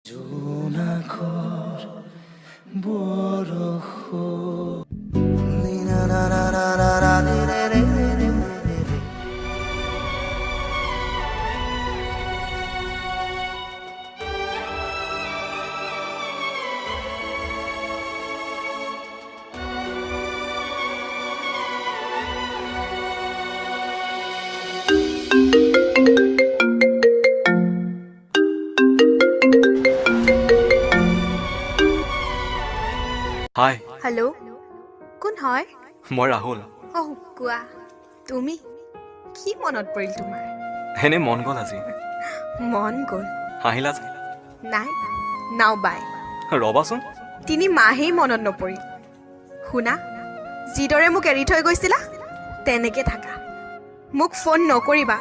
জোনাকৰ বৰষুণ hi hello' কোন হয় মই ৰাহুল কোৱা তুমি কি মনত পৰিল তোমাৰ এনে মন গ'ল আজি মন গ'ল হাঁহিলা যে নাই নাও বাই ৰবাচোন 3 মাহেই মনত নপৰিল শুনা যিদৰে মোক এৰি থৈ গৈছিলা তেনেকে থাকা মোক ফোন নকৰিবা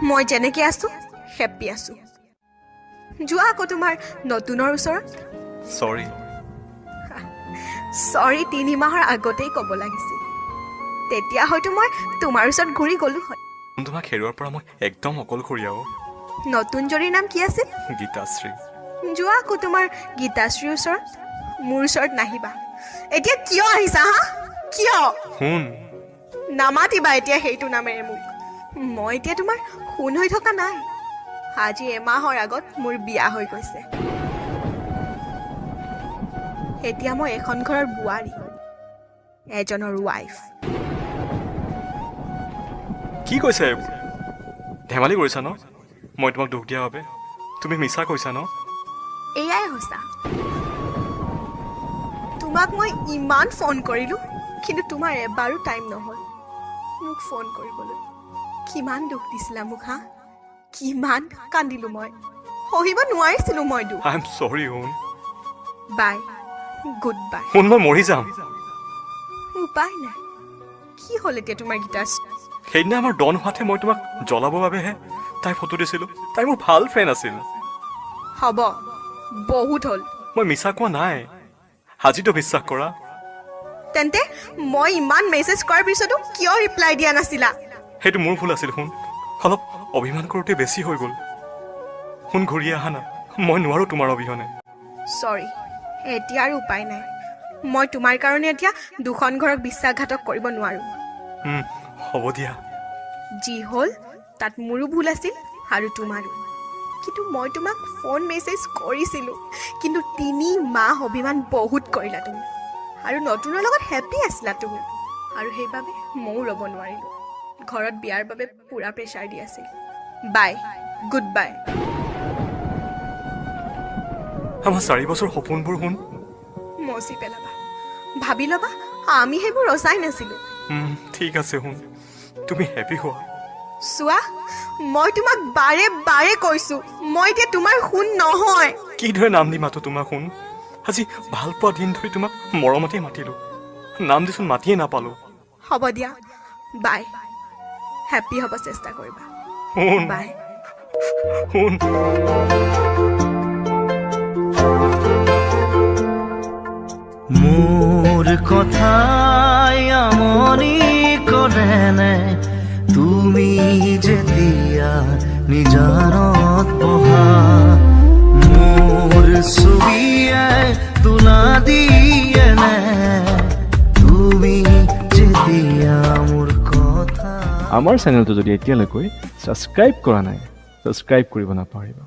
মই যেনেকে আছো হেপ্পী আছো যোৱা আকৌ তোমাৰ নতুনৰ ওচৰত চৰি 3 মাহৰ আগতেই ক'ব লাগিছিল তেতিয়া হয়তো মই তোমাৰ ওচৰত ঘূৰি গ'লো হয় তোমাক হেৰুৱাৰ পৰা মই একদম অকলশৰীয়া নতুন জৰীৰ নাম কি আছিল গীতাশ্ৰী যোৱা আকৌ তোমাৰ গীতাশ্ৰীৰ ওচৰত মোৰ ওচৰত নাহিবা এতিয়া কিয় আহিছা হা কিয় শুন নামাতিবা এতিয়া সেইটো নামেৰে মোক মই এতিয়া তোমাৰ শুন হৈ থকা নাই আজি এমাহৰ আগত মোৰ বিয়া হৈ গৈছে এতিয়া মই এখন ঘৰৰ বোৱাৰী এজনৰ ৱাইফ কি কৈছা এইবোৰ ধেমালি কৰিছা ন মই তোমাক দুখ দিয়া বাবে তুমি মিছা কৈছা ন এয়াই সঁচা তোমাক মই ইমান ফোন কৰিলোঁ কিন্তু তোমাৰ এবাৰো টাইম নহ'ল মোক ফোন কৰিবলৈ কিমান দুখ দিছিলা মোক হা কিমান কান্দিলোঁ মই সহিব নোৱাৰিছিলোঁ মই দুখ আই এম চৰি শুন বাই গুড বাই শুন মই মৰি যাম উপায় নাই কি হ'ল এতিয়া তোমাৰ গীতাশ্ৰী সেইদিনা আমাৰ ডন হোৱাতে মই তোমাক জ্বলাবৰ বাবেহে তাইৰ ফটো দিছিলোঁ তাই মোৰ ভাল ফ্ৰেণ্ড আছিল হ'ব বহুত হ'ল মই মিছা কোৱা নাই আজিতো বিশ্বাস কৰা তেন্তে মই ইমান মেছেজ কৰাৰ পিছতো কিয় ৰিপ্লাই দিয়া নাছিলা সেইটো মোৰ ভুল আছিল শুন অলপ অভিমান কৰোঁতে বেছি হৈ গ'ল শুন ঘূৰি আহা না মই নোৱাৰোঁ তোমাৰ অবিহনে চৰি এতিয়া আৰু উপায় নাই মই তোমাৰ কাৰণে এতিয়া দুখন ঘৰক বিশ্বাসঘাতক কৰিব নোৱাৰোঁ হ'ব দিয়া যি হ'ল তাত মোৰো ভুল আছিল আৰু তোমাৰো কিন্তু মই তোমাক ফোন মেছেজ কৰিছিলোঁ কিন্তু 3 মাহ অভিমান বহুত কৰিলা তুমি আৰু নতুনৰ লগত হেপ্পী আছিলা তুমি আৰু সেইবাবে ময়ো ৰ'ব নোৱাৰিলোঁ ঘৰত বিয়াৰ বাবে পূৰা প্ৰেছাৰ দি আছিল বাই গুড বাই আমাৰ 4 বছৰ সপোনবোৰ শুন মচি পেলাবা ভাবি ল'বা আমি সেইবোৰ ৰচাই নাছিলোঁ ঠিক আছে শুন তুমি হেপ্পী হোৱা চোৱা মই তোমাক বাৰে বাৰে কৈছোঁ মই এতিয়া তোমাৰ শুন নহয় কিদৰে নাম দি মাতো তোমাক শুন আজি ভাল পোৱা দিন ধৰি তোমাক মৰমতে মাতিলোঁ নাম দিচোন মাতিয়ে নাপালোঁ হ'ব দিয়া বাই হেপ্পী হ'ব চেষ্টা কৰিবা শুন বাই শুন মোৰ কথাই আমনি কৰেনে তুমি যেতিয়া নিজানত বহা মোৰ ছবিয়ে তোলা দিয়েনে তুমি যেতিয়া মোৰ কথা আমাৰ চেনেলটো যদি এতিয়ালৈকে ছাবস্ক্ৰাইব কৰা নাই ছাবস্ক্ৰাইব কৰিব নাপাহৰিবা